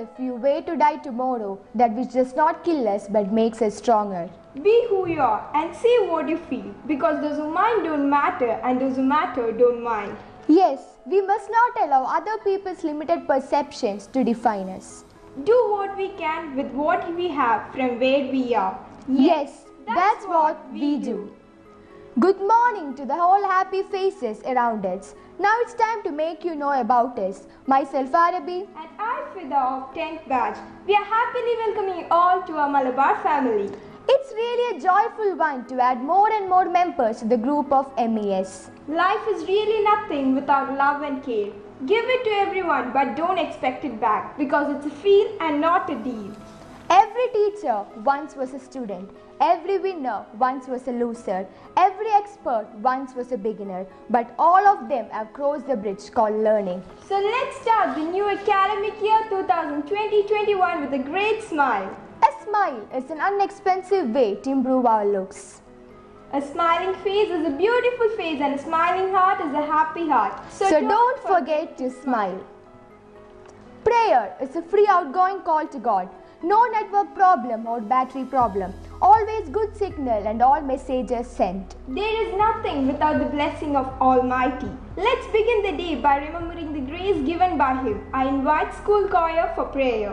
if you were to die tomorrow, that which does not kill us but makes us stronger. Be who you are and say what you feel, because those who mind don't matter and those who matter don't mind. Yes, we must not allow other people's limited perceptions to define us. Do what we can with what we have from where we are. Yes, that's what we do. Good morning to the whole happy faces around us. Now it's time to make you know about us. Myself Arabi. And I, Fida of 10th batch. We are happily welcoming you all to our Malabar family. It's really a joyful one to add more and more members to the group of MES. Life is really nothing without love and care. Give it to everyone, but don't expect it back, because it's a feel and not a deal. Every teacher once was a student. Every winner once was a loser. Every expert once was a beginner. But all of them have crossed the bridge called learning. So let's start the new academic year 2020-21 with a great smile. A smile is an inexpensive way to improve our looks. A smiling face is a beautiful face, and a smiling heart is a happy heart. So don't forget to smile. Prayer is a free outgoing call to God. No network problem or battery problem. Always good signal and all messages sent. There is nothing without the blessing of Almighty. Let's begin the day by remembering the grace given by Him. I invite school choir for prayer.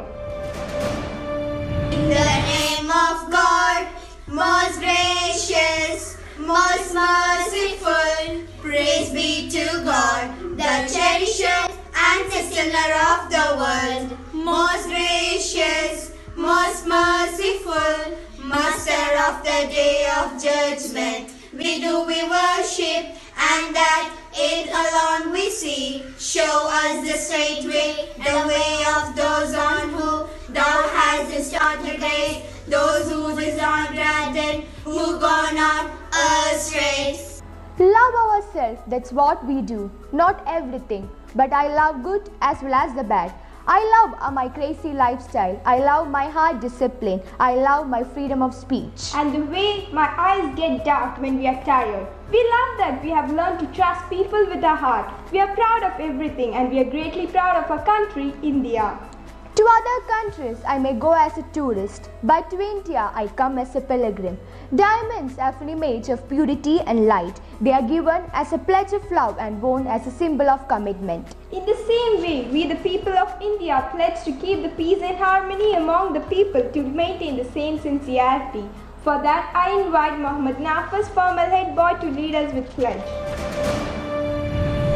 In the name of God, most gracious, most merciful, praise be to God, the cherisher and sustainer of the world. Most gracious, most merciful, master of the day of judgment, we worship, and that it alone we see. Show us the straight way, the way of those on who thou hast started days, those who desired, who go not astray. Love ourselves, that's what we do. Not everything, but I love good as well as the bad. I love my crazy lifestyle. I love my hard discipline. I love my freedom of speech. And the way my eyes get dark when we are tired. We love that we have learned to trust people with our heart. We are proud of everything, and we are greatly proud of our country, India. To other countries, I may go as a tourist, but to India, I come as a pilgrim. Diamonds have an image of purity and light. They are given as a pledge of love and worn as a symbol of commitment. In the same way, we the people of India pledge to keep the peace and harmony among the people, to maintain the same sincerity. For that, I invite Muhammad Nafas, formal head boy, to lead us with pledge.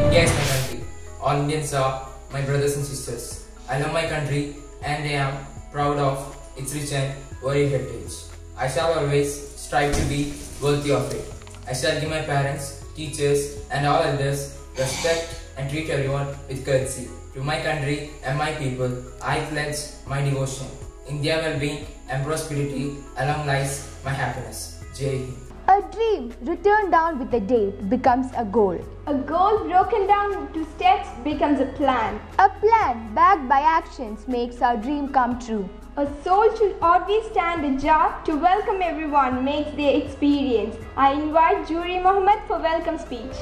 India is my country. All Indians are my brothers and sisters. I love my country and I am proud of its rich and varied heritage. I shall always strive to be worthy of it. I shall give my parents, teachers and all elders respect and treat everyone with courtesy. To my country and my people, I pledge my devotion. India well-being and prosperity, along lies my happiness. Jai Hind. A dream written down with a date becomes a goal. A goal broken down to steps becomes a plan. A plan backed by actions makes our dream come true. A soul should always stand ajar to welcome everyone, makes their experience. I invite Jury Mohammed for welcome speech.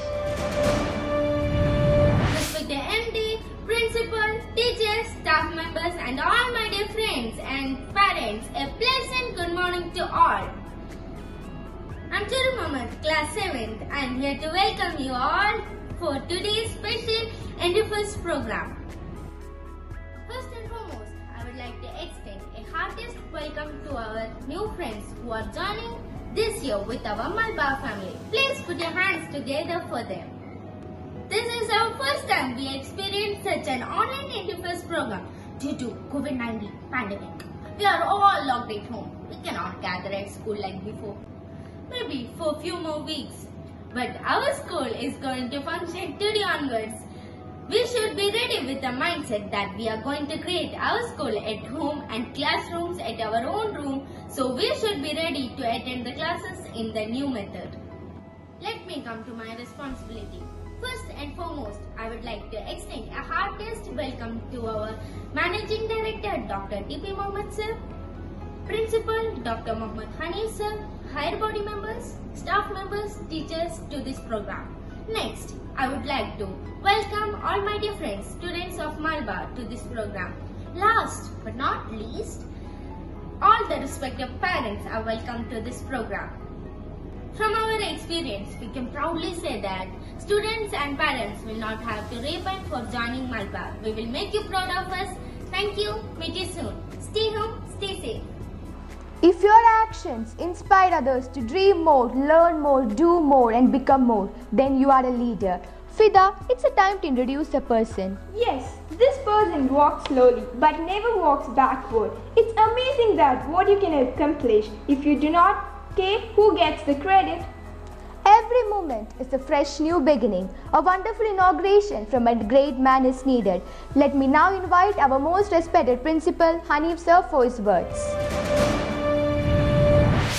Respected MD, principal, teachers, staff members and all my dear friends and parents, a pleasant good morning to all. I'm Jury Mohammed, class 7th. I am here to welcome you all for today's special Endeavours program. First and foremost, I would like to extend a heartiest welcome to our new friends who are joining this year with our Malabar family. Please put your hands together for them. This is our first time we experience such an online Endeavours program due to COVID-19 pandemic. We are all locked at home. We cannot gather at school like before. Maybe for a few more weeks. But our school is going to function today onwards. We should be ready with the mindset that we are going to create our school at home and classrooms at our own room. So we should be ready to attend the classes in the new method. Let me come to my responsibility. First and foremost, I would like to extend a heartiest welcome to our Managing Director Dr. T.P. Mohammed sir, Principal Dr. Muhammad Hanif sir, higher body members, staff members, teachers to this program. Next, I would like to welcome all my dear friends, students of Malabar to this program. Last but not least, all the respective parents are welcome to this program. From our experience, we can proudly say that students and parents will not have to repent for joining Malabar. We will make you proud of us. Thank you. Meet you soon. Stay home, stay safe. If your actions inspire others to dream more, learn more, do more and become more, then you are a leader. Fida, it's a time to introduce a person. Yes, this person walks slowly but never walks backward. It's amazing that what you can accomplish. If you do not care who gets the credit. Every moment is a fresh new beginning. A wonderful inauguration from a great man is needed. Let me now invite our most respected principal, Hanif sir, for his words.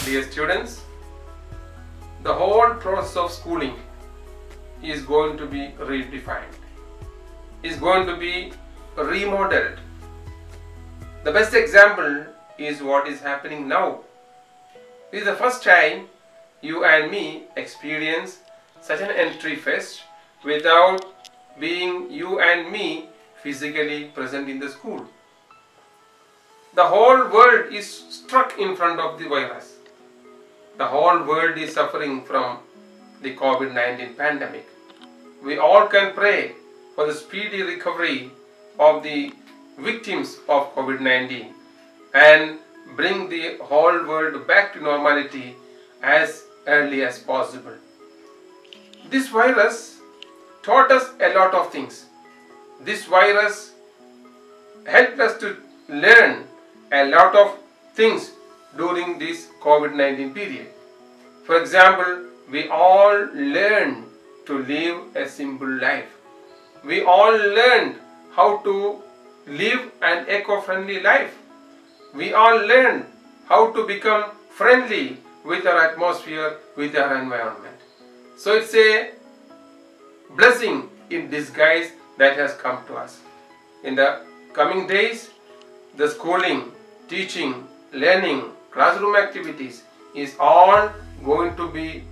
Dear students, the whole process of schooling is going to be redefined, is going to be remodeled. The best example is what is happening now. This is the first time you and me experience such an entry fest without being you and me physically present in the school. The whole world is struck in front of the virus. The whole world is suffering from the COVID-19 pandemic. We all can pray for the speedy recovery of the victims of COVID-19 and bring the whole world back to normality as early as possible. This virus taught us a lot of things. This virus helped us to learn a lot of things during this COVID-19 period. For example, we all learned to live a simple life. We all learned how to live an eco-friendly life. We all learned how to become friendly with our atmosphere, with our environment. So it's a blessing in disguise that has come to us. In the coming days, the schooling, teaching, learning, classroom activities is all going to be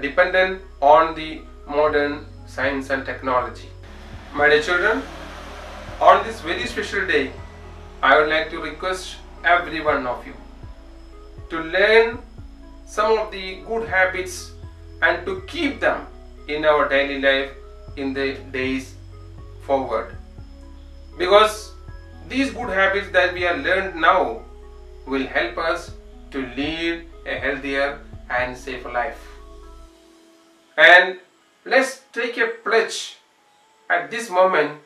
dependent on the modern science and technology. My dear children, on this very special day, I would like to request every one of you to learn some of the good habits and to keep them in our daily life in the days forward. Because these good habits that we have learned now will help us to lead a healthier and safer life. And let's take a pledge at this moment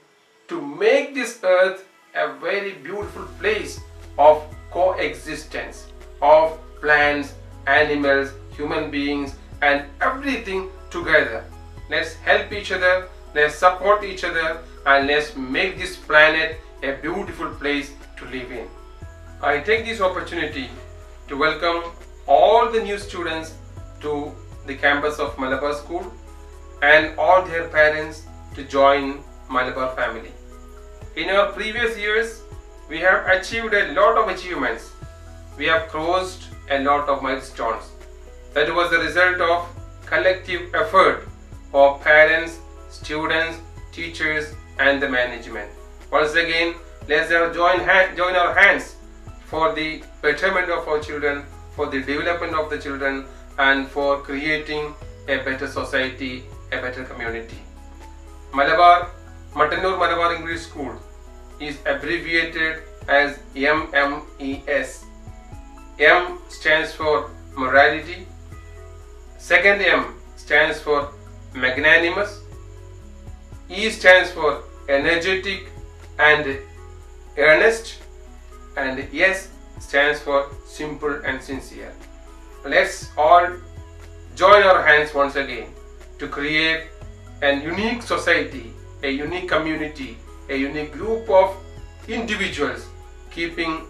to make this earth a very beautiful place of coexistence of plants, animals, human beings and everything together. Let's help each other, let's support each other and let's make this planet a beautiful place to live in. I take this opportunity to welcome all the new students to the campus of Malabar School and all their parents to join Malabar family. In our previous years, we have achieved a lot of achievements. We have crossed a lot of milestones. That was the result of collective effort of parents, students, teachers and the management. Once again, let's join our hands for the betterment of our children, for the development of the children and for creating a better society, a better community. Matanur Malabar English School is abbreviated as MMES. M stands for morality, second M stands for magnanimous, E stands for energetic and earnest, and S stands for simple and sincere. Let's all join our hands once again to create a unique society, a unique community, a unique group of individuals keeping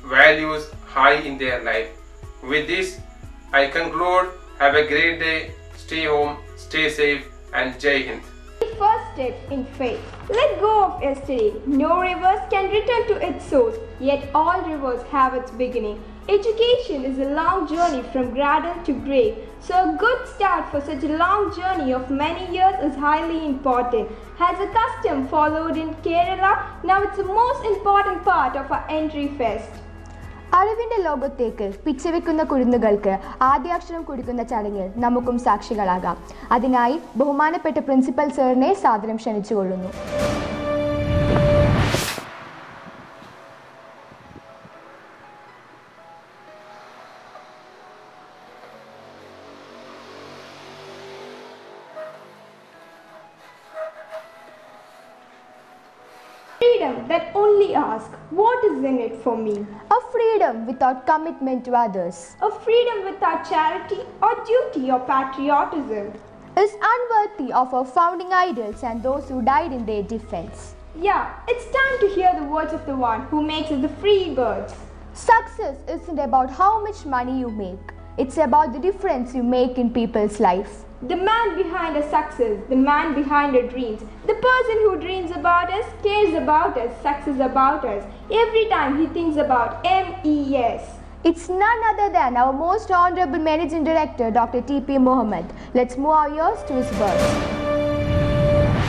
values high in their life. With this, I conclude. Have a great day. Stay home, stay safe and Jai Hind. first step in faith. Let go of yesterday. No rivers can return to its source, yet all rivers have its beginning. Education is a long journey from cradle to grave, so a good start for such a long journey of many years is highly important. As a custom followed in Kerala, now it's the most important part of our entry fest. അറിവിന്റെ ലോകത്തേക്ക് പിച്ചവെക്കുന്ന കുരുന്നുകൾക്ക് ആദ്യാക്ഷരം കൊടുക്കുന്ന ചടങ്ങിൽ നമുക്കും സാക്ഷികളാകാം. അതിനായി ബഹുമാനപ്പെട്ട principal സാറിനെ സാദരം ക്ഷണിച്ചുകൊള്ളുന്നു. Freedom that only asks, what is in it for me? A freedom without commitment to others. A freedom without charity or duty or patriotism. Is unworthy of our founding idols and those who died in their defense. Yeah, it's time to hear the words of the one who makes us the free birds. Success isn't about how much money you make. It's about the difference you make in people's life. The man behind a success, the man behind our dreams, the person who dreams about us, cares about us, success about us. Every time he thinks about MES. It's none other than our most honorable Managing Director, Dr. T.P. Mohammed. Let's move our ears to his words.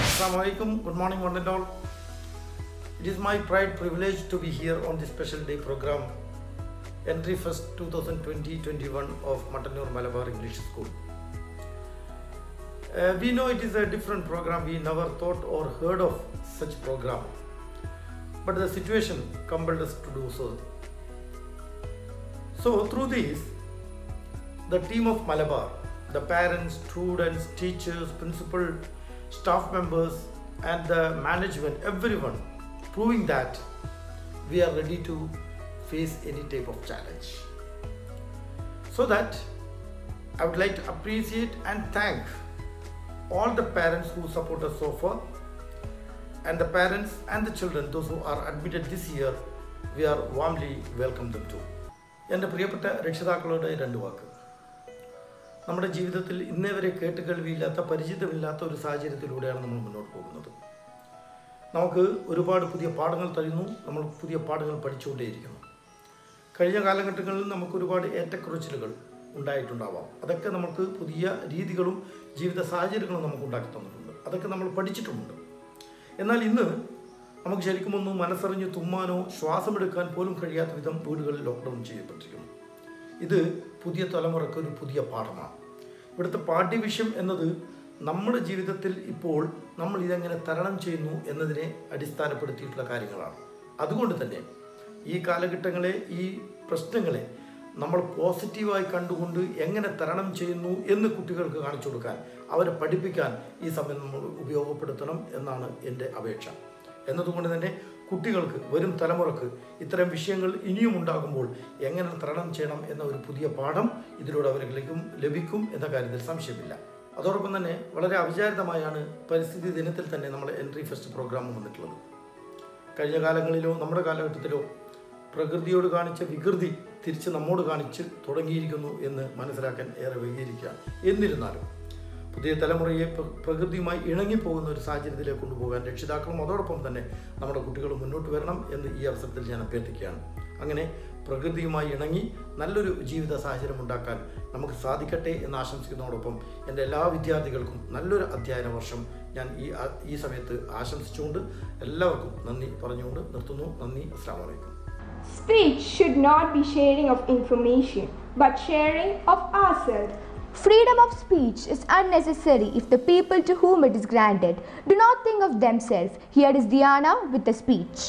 Assalamu alaikum. Good morning, one and all. It is my pride privilege to be here on this special day program, Entry Fest 2020-21 of Mattanur Malabar English School. We know it is a different program. We never thought or heard of such program, but the situation compelled us to do so. So through this, the team of Malabar, the parents, students, teachers, principal, staff members and the management, everyone proving that we are ready to face any type of challenge. So that I would like to appreciate and thank all the parents who support us so far, and the parents and the children, those who are admitted this year, we are warmly welcome them too. എൻ്റെ പ്രിയപ്പെട്ട രക്ഷിതാക്കളോട് രണ്ട് വാക്ക്. നമ്മുടെ ജീവിതത്തിൽ ഇന്നേ വരെ കേട്ടുകേൾവിയില്ലാത്ത പരിചിതമില്ലാത്ത ഒരു സാഹചര്യത്തിലൂടെയാണ് നമ്മൾ മുന്നോട്ട് പോകുന്നത്. നമുക്ക് ഒരുപാട് പുതിയ പാഠങ്ങൾ തരുന്നു, നമ്മൾ പുതിയ പാഠങ്ങൾ പഠിച്ചുകൊണ്ടേയിരിക്കുന്നു. കഴിഞ്ഞ കാലഘട്ടങ്ങളിൽ നമുക്ക് ഒരുപാട് ഏറ്റക്കുറച്ചിലുകൾ ഉണ്ടായിട്ടുണ്ടാവാം. അതൊക്കെ നമുക്ക് പുതിയ രീതികളും ജീവിത സാഹചര്യങ്ങളും നമുക്ക് ഉണ്ടാക്കി തന്നിട്ടുണ്ട്. അതൊക്കെ നമ്മൾ പഠിച്ചിട്ടുമുണ്ട്. എന്നാൽ ഇന്ന് നമുക്ക് ശരിക്കും ഒന്ന് മനസ്സറിഞ്ഞ് തുമ്മാനോ ശ്വാസമെടുക്കാൻ പോലും കഴിയാത്ത വിധം വീടുകളിൽ ലോക്ക്ഡൗൺ ചെയ്യപ്പെട്ടിരിക്കുന്നു. ഇത് പുതിയ തലമുറക്ക് ഒരു പുതിയ പാഠമാണ്. ഇവിടുത്തെ പാഠ്യവിഷയം എന്നത് നമ്മുടെ ജീവിതത്തിൽ ഇപ്പോൾ നമ്മൾ ഇതെങ്ങനെ തരണം ചെയ്യുന്നു എന്നതിനെ അടിസ്ഥാനപ്പെടുത്തിയിട്ടുള്ള കാര്യങ്ങളാണ്. അതുകൊണ്ട് തന്നെ ഈ കാലഘട്ടങ്ങളെ, ഈ പ്രശ്നങ്ങളെ നമ്മൾ പോസിറ്റീവായി കണ്ടുകൊണ്ട് എങ്ങനെ തരണം ചെയ്യുന്നു എന്ന് കുട്ടികൾക്ക് കാണിച്ചു കൊടുക്കാൻ, അവരെ പഠിപ്പിക്കാൻ ഈ സമയം നമ്മൾ ഉപയോഗപ്പെടുത്തണം എന്നാണ് എൻ്റെ അപേക്ഷ. എന്നതുകൊണ്ട് തന്നെ കുട്ടികൾക്ക്, വരും തലമുറക്ക് ഇത്തരം വിഷയങ്ങൾ ഇനിയും ഉണ്ടാകുമ്പോൾ എങ്ങനെ തരണം ചെയ്യണം എന്ന ഒരു പുതിയ പാഠം ഇതിലൂടെ അവരിലേക്കും ലഭിക്കും എന്ന കാര്യത്തിൽ സംശയമില്ല. അതോടൊപ്പം തന്നെ വളരെ അവിചാരിതമായാണ് പരിസ്ഥിതി ദിനത്തിൽ തന്നെ നമ്മുടെ എൻട്രി ഫെസ്റ്റ് പ്രോഗ്രാം വന്നിട്ടുള്ളത്. കഴിഞ്ഞ കാലങ്ങളിലോ നമ്മുടെ കാലഘട്ടത്തിലോ പ്രകൃതിയോട് കാണിച്ച വികൃതി തിരിച്ച് നമ്മോട് കാണിച്ച് തുടങ്ങിയിരിക്കുന്നു എന്ന് മനസ്സിലാക്കാൻ ഏറെ വൈകിയിരിക്കുകയാണ്. എന്നിരുന്നാലും പുതിയ തലമുറയെ പ്രകൃതിയുമായി ഇണങ്ങിപ്പോകുന്ന ഒരു സാഹചര്യത്തിലേക്ക് കൊണ്ടുപോകാൻ രക്ഷിതാക്കളും അതോടൊപ്പം തന്നെ നമ്മുടെ കുട്ടികളും മുന്നോട്ട് വരണം എന്ന് ഈ അവസരത്തിൽ ഞാൻ അഭ്യർത്ഥിക്കുകയാണ്. അങ്ങനെ പ്രകൃതിയുമായി ഇണങ്ങി നല്ലൊരു ജീവിത സാഹചര്യം ഉണ്ടാക്കാൻ നമുക്ക് സാധിക്കട്ടെ എന്ന് ആശംസിക്കുന്നതോടൊപ്പം എൻ്റെ എല്ലാ വിദ്യാർത്ഥികൾക്കും നല്ലൊരു അധ്യയന വർഷം ഞാൻ ഈ സമയത്ത് ആശംസിച്ചുകൊണ്ട് എല്ലാവർക്കും നന്ദി പറഞ്ഞുകൊണ്ട് നിർത്തുന്നു. നന്ദി. അസ്സലാമു അലൈക്കും. Speech should not be sharing of information, but sharing of ourselves. Freedom of speech is unnecessary if the people to whom it is granted do not think of themselves. Here is Diana with the speech.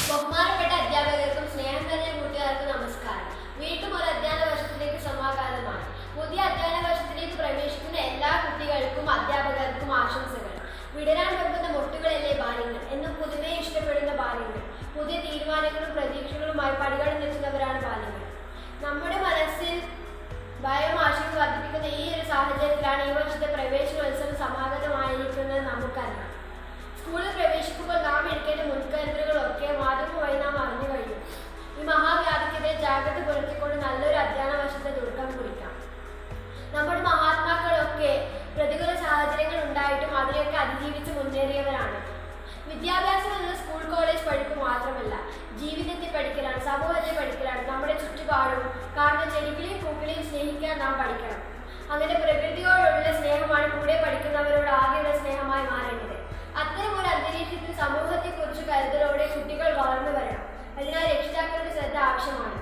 ബഹുമാനപ്പെട്ട അധ്യാപകർക്കും സ്നേഹം നിറഞ്ഞ കൂട്ടുകാർക്കും നമസ്കാരം. വീണ്ടും ഒരു അധ്യയന വർഷത്തിലേക്ക് സമാഗതമാണ്. പുതിയ അധ്യയന വർഷത്തിലേക്ക് പ്രവേശിക്കുന്ന എല്ലാ കുട്ടികൾക്കും അധ്യാപകർക്കും ആശംസകൾ. വിടരാൻ വെമ്പുന്ന മുട്ടുകളല്ലേ ബാല്യങ്ങൾ എന്നും പുതുമയെ ഇഷ്ടപ്പെടുന്ന ബാല്യങ്ങൾ. പുതിയ തീരുമാനങ്ങളും പ്രതീക്ഷകളുമായി പടികളിൽ നിൽക്കുന്നവരാണ് ബാല്യങ്ങൾ. നമ്മുടെ മനസ്സിൽ ഭയം, ആശങ്ക വർദ്ധിപ്പിക്കുന്ന ഈ ഒരു സാഹചര്യത്തിലാണ് ഈ വർഷത്തെ പ്രവേശനോത്സവം സമാഗതമായിരിക്കുന്നത് നമുക്കറിയാം. സ്കൂളിൽ പ്രവേശിക്കുമ്പോൾ നാം എടുക്കേണ്ട മുൻകരുതലുകളൊക്കെ മാധ്യമം വഴി നാം അറിഞ്ഞു കഴിഞ്ഞു. ഈ മഹാവ്യാധിക്കെതിരെ ജാഗ്രത പുലർത്തിക്കൊണ്ട് നല്ലൊരു അധ്യയന വർഷത്തെ തുടക്കം കുറിക്കാം. നമ്മുടെ മഹാത്മാക്കളൊക്കെ പ്രതികൂല സാഹചര്യം സ്നേഹിക്കാൻ നാം പഠിക്കണം. അങ്ങനെ പ്രകൃതിയോടുള്ള സ്നേഹമാണ് കൂടെ പഠിക്കുന്നവരോട് ആകെയുള്ള സ്നേഹമായി മാറേണ്ടത്. അത്തരമൊരു അന്തരീക്ഷത്തിൽ സമൂഹത്തെക്കുറിച്ച് കരുതലോടെ കുട്ടികൾ വളർന്നു വരണം. അതിനാൽ രക്ഷിതാക്കളുടെ ശ്രദ്ധ ആവശ്യമാണ്.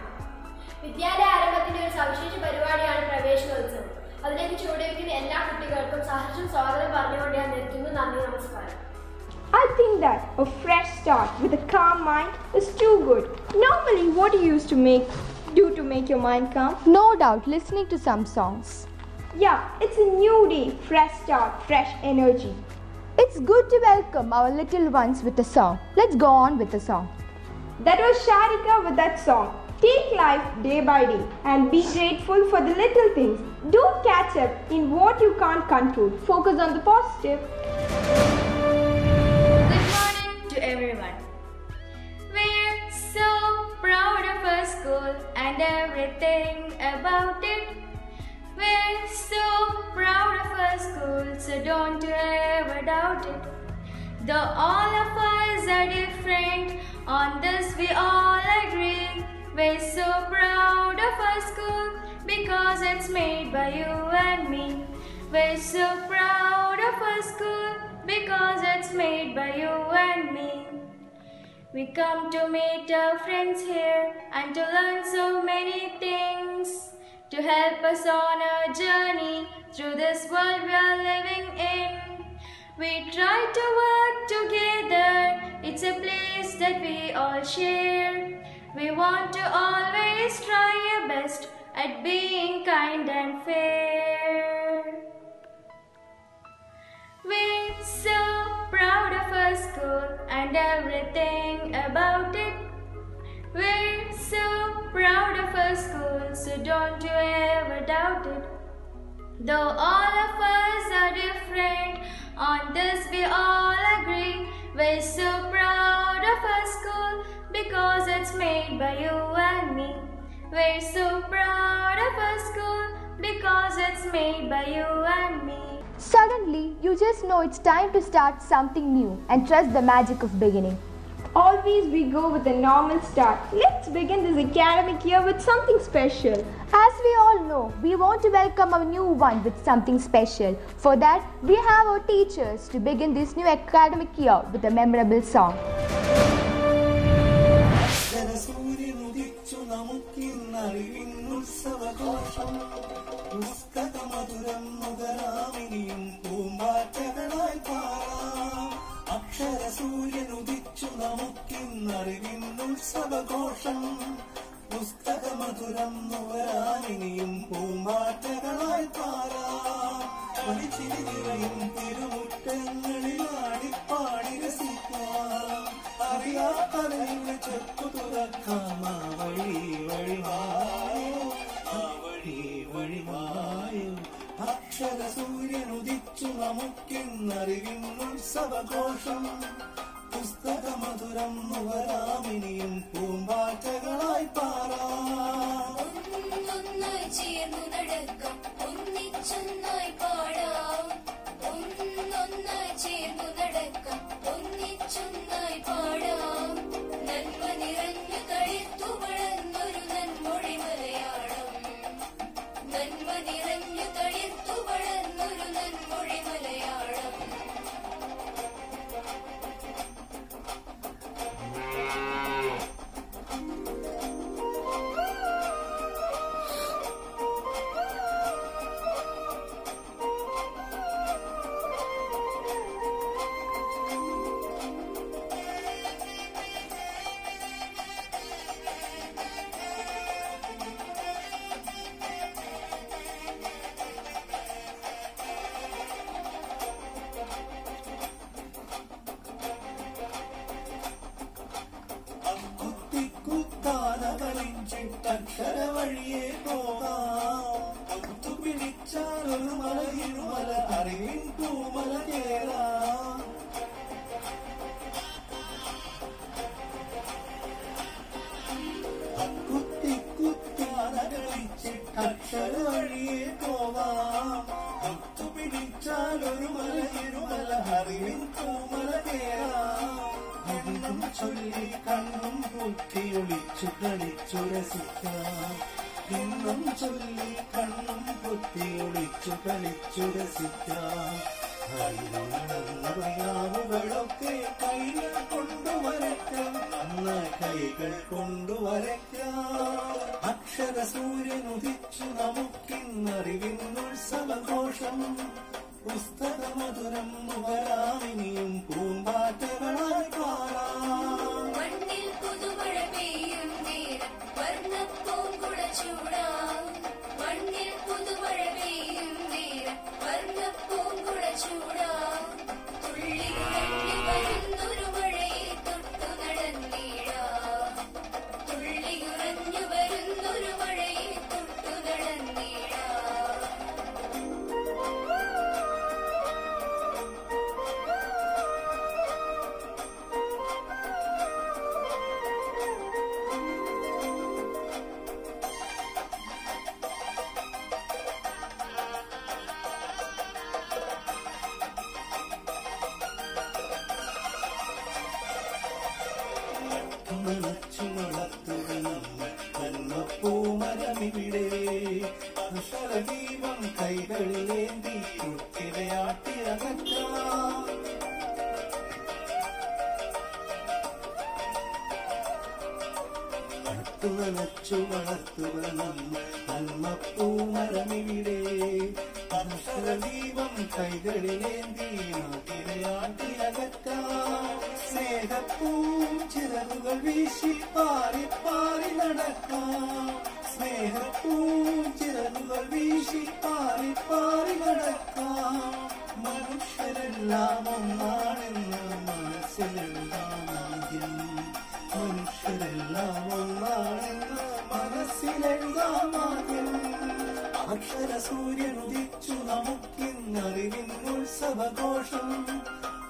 വിദ്യാലയ ആരംഭത്തിന്റെ ഒരു സവിശേഷ പരിപാടിയാണ് പ്രവേശനോത്സവം. അതിലേക്ക് ചുവടുവയ്ക്കുന്ന എല്ലാ കുട്ടികൾക്കും സഹർഷം സ്വാഗതം പറഞ്ഞുകൊണ്ട് ഞാൻ നിർത്തുന്നു. നന്ദി, നമസ്കാരം. I think that a fresh start with a calm mind is too good. Normally, what do you used to do to make your mind calm? No doubt, listening to some songs. Yeah, it's a new day, fresh start, fresh energy. It's good to welcome our little ones with a song. Let's go on with the song. That was Sharika with that song. Take life day by day and be grateful for the little things. Don't catch up in what you can't control. Focus on the positive. Good morning to everyone. We're so proud of our school and everything about it. We're so proud of our school, so don't you ever doubt it. Though all of us are different, on this we all agree. We're so proud of our school because it's made by you and me. We're so proud of our school because it's made by you and me. We come to meet our friends here and to learn so many things, to help us on our journey through this world we are living in. We try to work together, it's a place that we all share. We want to always try our best at being kind and fair. We're so proud of our school and everything about it. We're so proud of our school, so don't you ever doubt it. Though all of us are different, on this we all agree. We're so proud of our school because it's made by you and me. We're so proud of our school because it's made by you and me. Suddenly, you just know it's time to start something new and trust the magic of beginning. Always we go with a normal start. Let's begin this academic year with something special. As we all know, we want to welcome a new one with something special. For that, we have our teachers to begin this new academic year with a memorable song. അക്ഷരസൂര്യനുദിച്ചു നമുക്കിന്നറിവിന്നുത്സവഘോഷം പുസ്തകമധുരം നുകരാനിനിയും പൂമ്പാറ്റകളായി പാരാം മണിച്ചിരി നിറയും തിരുമുറ്റങ്ങളിൽ ആടിപ്പാടി രസിക്കാം അറിയാത്തറിവിന്റെ ചെപ്പു തുറക്കാം ആ വഴി വഴിവായോ ആ വഴി വഴിവായോ അക്ഷരസൂര്യനുദിച്ചു നമുക്കിന്നറിവിന്നുത്സവഘോഷം പുസ്തകമധുരം നുകരാമിനിയും പൂമ്പാറ്റകളായി പാരാം ഒന്നൊന്നായി ചേർന്നു നടക്കാം ഒന്നിച്ചൊന്നായി പാടാം ഒന്നൊന്നായി ചേർന്നു നടക്കാം ഒന്നിച്ചൊന്നായി പാടാം നന്മ നിറഞ്ഞു തളിർത്തു വളർന്നൊരു നന്മൊഴി മലയാളം നന്മ നിറഞ്ഞു തളിർത്തു വളർന്നൊരു നന്മൊഴി മലയാളം അക്ഷര വഴിയേ പോകാം ഒത്തുപിടിച്ചാൽ ഒരു മല ഇരുമല അറിവിൻ പൂമല കേറാം കുത്തിയാനകളിച്ചിട്ടക്ഷര വഴിയേ പോകാം ഒത്തുപിടിച്ചാൽ ഒരു മല ഇരുമല അറിവിൻ പൂമല കേറാം ചൊല്ലി കണ്ണും കുത്തി ഒളിച്ചു കളിച്ചു രസിക്കാം ഇന്നും ചൊല്ലി കണ്ണും പൊത്തി ഒളിച്ചു കളിച്ചു രസിക്കാം. അറിവുകളൊക്കെ കൈകൾ കൊണ്ടുവരയ്ക്കാം, അന്ന് കൈകൾ കൊണ്ടുവരയ്ക്കാം. അക്ഷര സൂര്യനുദിച്ചു നമുക്കിന്നറിവിന്നുത്സവഘോഷം. പുസ്തകമധുരം നുകരാമിനിയും പൂമ്പാറ്റകളായി പാറാം. മണ്ണിൽ പുതുമഴ പെയ്യും നേരം വർണ്ണപ്പൂങ്കുട ചൂടാം. മണ്ണിൽ പുതുമഴ പെയ്യും നേരം വർണ്ണപ്പൂങ്കുട ചൂടാം. തുള്ളിയുറഞ്ഞു വരുന്നൊരു മഴയിൽ തൊട്ടു നടന്നിടാം. തുള്ളിയുറഞ്ഞു വരുന്നൊരു മഴയിൽ തൊട്ടു നടന്നിടാം. നനച്ചു വളർത്തുകയും പൂമരമിവിടെ അക്ഷരദീപം കൈകളിലേന്തി കുട്ടിരയാട്ടിയകറ്റാം. നനച്ചു വളർത്തുകയും പൂമരമിവിടെ അക്ഷരദീപം കൈകളിലേന്തി കുട്ടിരയാട്ടിയകറ്റാം. സ്നേഹപ്പൂഞ്ചിറകുകൾ വീശി പാറി പാറി നടക്കാം. സ്നേഹപ്പൂഞ്ചിറകുകൾ വീശി പാറി പാറി നടക്കാം. മനുഷ്യരെല്ലാം ഒന്നാണെന്ന് മനസ്സിലെഴുതാമാദ്യം. മനുഷ്യരെല്ലാം ഒന്നാണെന്ന് മനസ്സിലെഴുതാമാദ്യം. അക്ഷര സൂര്യനുദിച്ചു നമുക്കിന്നറിവിന്നുത്സവഘോഷം.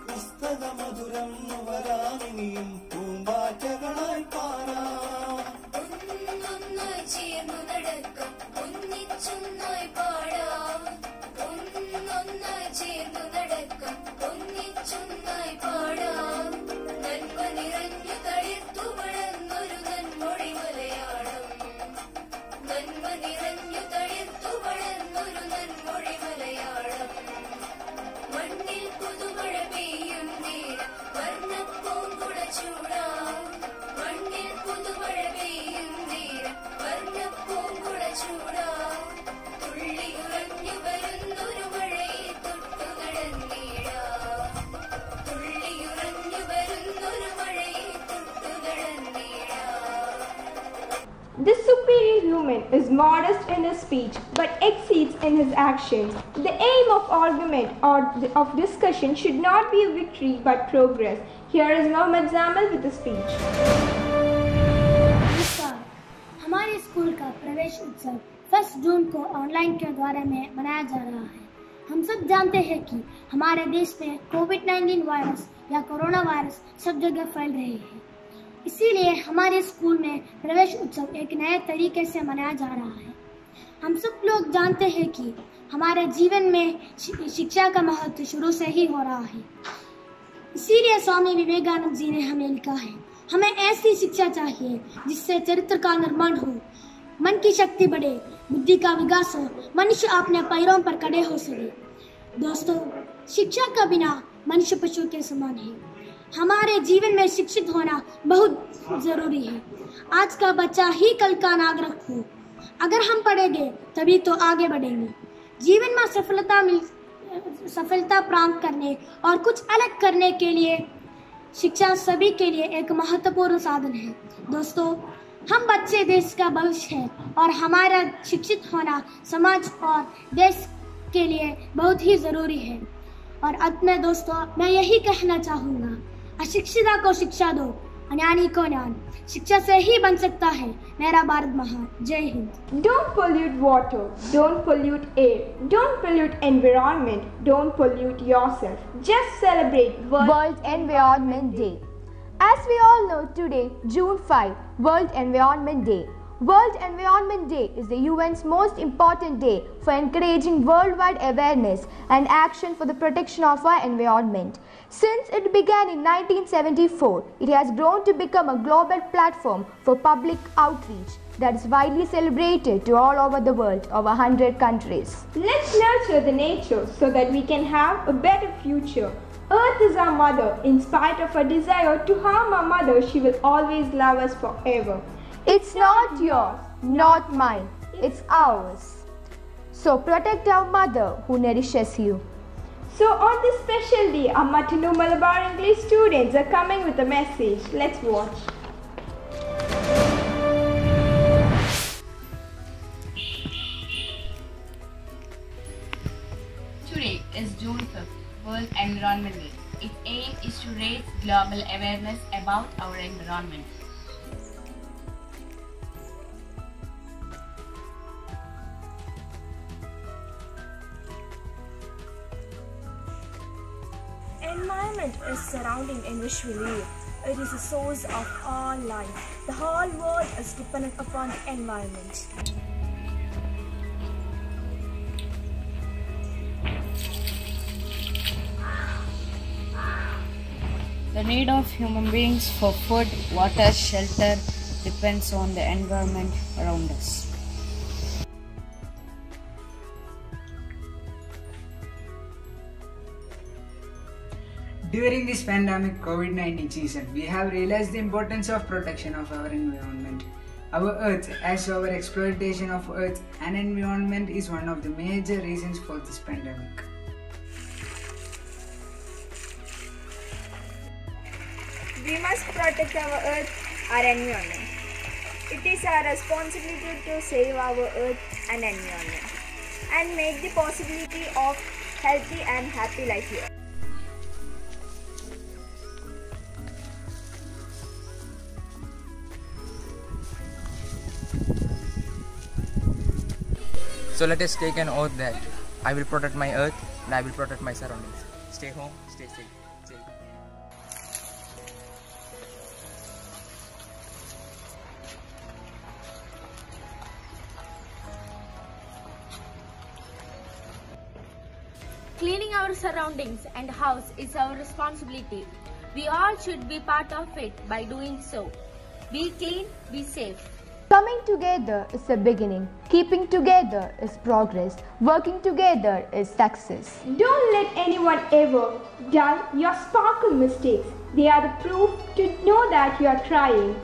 പുസ്തകമധുരം നുകരാമിനിയും പൂമ്പാറ്റകളായി പാറാം. ഒന്നൊന്നായി ചേർന്നു നടക്കാം, ഒന്നിച്ചൊന്നായി പാടാം. ഒന്നൊന്നായി ചേർന്നു നടക്കാം, ഒന്നിച്ചൊന്നായി പാടാം. നന്മ നിറഞ്ഞു തളിർത്തു വളർന്നൊരു നന്മൊഴി മലയാളം. നന്മ നിറഞ്ഞു തളിർത്തു വളർന്നൊരു നന്മൊഴി മലയാളം. മണ്ണിൽ പുതുമഴ പെയ്യും നേരം വർണ്ണപ്പൂങ്കുട ചൂടാം. മണ്ണിൽ പുതുമഴ പെയ്യും നേരം വർണ്ണപ്പൂങ്കുട ചൂടാം. തുള്ളിയുറഞ്ഞു വരുന്നൊരു മഴയിൽ തൊട്ടു നടന്നിടാം. തുള്ളിയുറഞ്ഞു വരുന്നൊരു മഴയിൽ തൊട്ടു നടന്നിടാം. This superior human is modest in his speech but exceeds in his actions. The aim of argument or of discussion should not be a victory but progress. Here is Mohammed Zamal with the speech. नमस्कार। हमारे school का प्रवेश उत्सव 1 जून को online के द्वारा में मनाया जा रहा है। हम सब जानते हैं कि हमारे देश में कोविड-19 वायरस या कोरोना वायरस सब जगह फैल रहे हैं। इसीलिए हमारे स्कूल में प्रवेश उत्सव एक नए तरीके से मनाया जा रहा है। हम सब लोग जानते हैं कि हमारे जीवन में शिक्षा का महत्व शुरू से ही हो रहा है। इसीलिए स्वामी विवेकानंद जी ने हमें लिखा है, हमें ऐसी शिक्षा चाहिए जिससे चरित्र का निर्माण हो, मन की शक्ति बढ़े, बुद्धि का विकास हो, मनुष्य अपने पैरों पर खड़े हो सके। दोस्तों, शिक्षा का बिना मनुष्य पशु के समान है। हमारे जीवन में शिक्षित होना बहुत जरूरी है। आज का बच्चा ही कल का नागरिक हो। अगर हम पढ़ेंगे तभी तो आगे बढ़ेंगे। जीवन में सफलता प्राप्त करने और कुछ अलग करने के लिए शिक्षा सभी के लिए एक महत्वपूर्ण साधन है। दोस्तों, हम बच्चे देश का भविष्य है और हमारा शिक्षित होना समाज और देश के लिए बहुत ही जरूरी है। और अंत में दोस्तों, मैं यही कहना चाहूँगा, अशिक्षिता को शिक्षा दो, अज्ञानी को ज्ञान। शिक्षा से ही बन सकता है मेरा भारत महान। जय Hind. Don't pollute water, don't pollute air, don't pollute environment, don't pollute yourself. Just celebrate World Environment Day. As we all know, today, June 5, World Environment Day. World Environment Day is the UN's most important day for encouraging worldwide awareness and action for the protection of our environment. Since it began in 1974, it has grown to become a global platform for public outreach, that is widely celebrated to all over the world, over 100 countries. Let's nurture the nature so that we can have a better future. Earth is our mother. In spite of her desire to harm our mother, she will always love us forever. It's not yours, not mine, it's ours. So protect our mother who nourishes you. So on this special day, our Matanu Malabar English students are coming with a message. Let's watch. Today is June 5th, World Environment Day. Its aim is to raise global awareness about our environment. Environment is surrounding in which we live. It is the source of all life. The whole world is dependent upon the environment. The need of human beings for food, water, shelter depends on the environment around us. During this pandemic COVID-19 season, we have realized the importance of protection of our environment. Our Earth, as our exploitation of Earth and environment is one of the major reasons for this pandemic. We must protect our earth, our environment. It is our responsibility to save our earth and environment and make the possibility of healthy and happy life here. So let us take an oath that I will protect my earth and I will protect my surroundings. Stay home, stay safe. Cleaning our surroundings and house is our responsibility. We all should be part of it by doing so. Be clean, be safe. Coming together is a beginning. Keeping together is progress. Working together is success. Don't let anyone ever dull your sparkle mistakes. They are the proof to know that you are trying.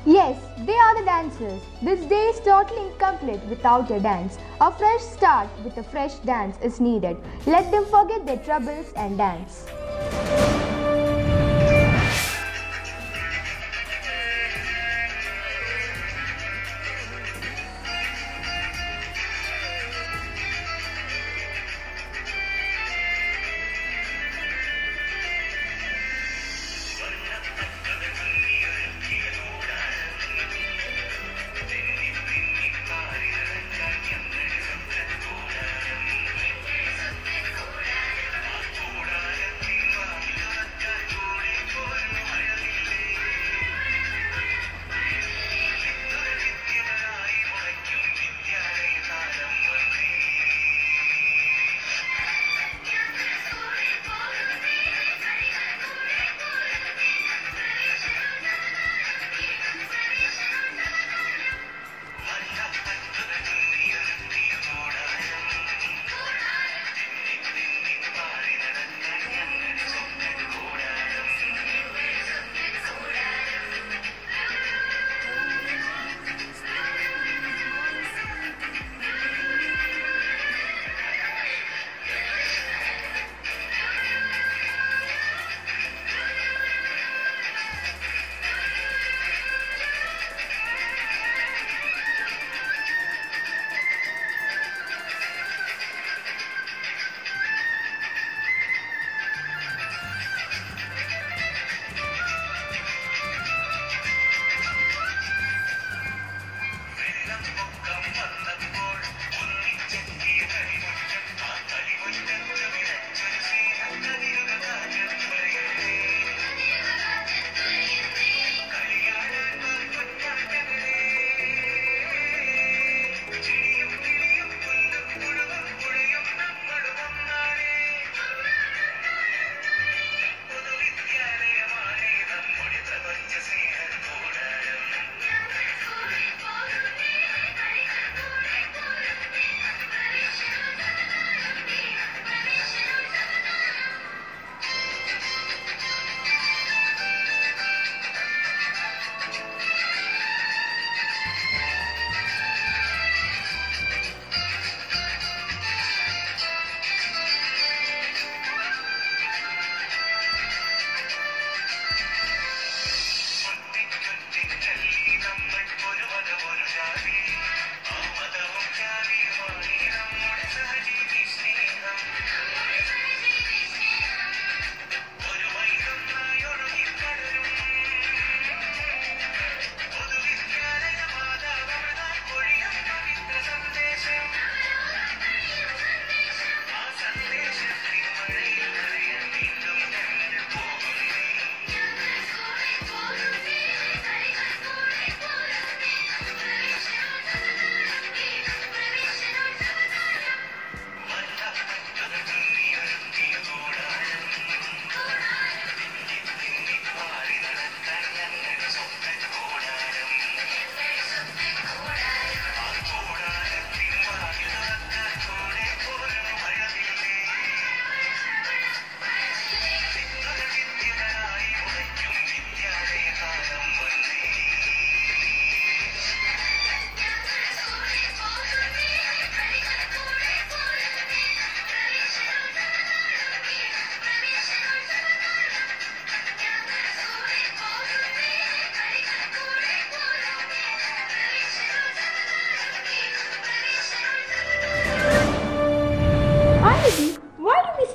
Yes, they are the dancers. This day is totally incomplete without a dance. A fresh start with a fresh dance is needed. Let them forget their troubles and dance.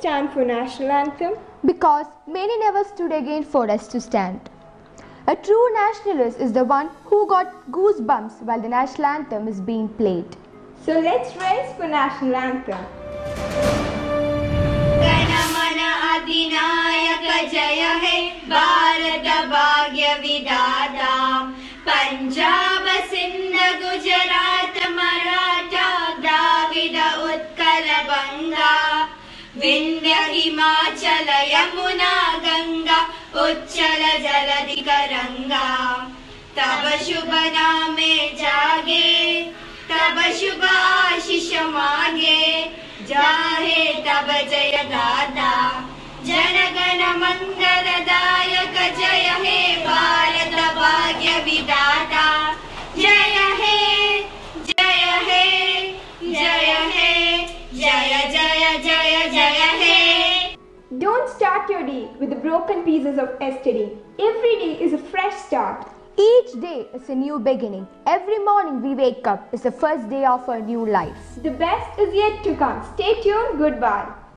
stand for national anthem? Because many never stood again for us to stand. A true nationalist is the one who got goosebumps while the national anthem is being played. So let's raise for national anthem. Ganamana Adhinayaka Jaya Hai Bharata Bhagya Vidata Punjab Sindh Gujarat Maratha Dravida Utkala Banga Vindhya Himachala Yamuna Ganga Uchchala Jaladi Karanga Taba Shubha Name Jage Taba Shubha Ashish Mage Jahe Taba Jaya Dada Janagana Mangala Dayaka Jaya He Bharata Bhagya Vidata Jaya He Jaya He Jaya He Jaya Jaya Jaya Jaya He. Don't start your day with the broken pieces of yesterday. Every day is a fresh start. Each day is a new beginning. Every morning we wake up is the first day of our new life. The best is yet to come. Stay tuned. Goodbye.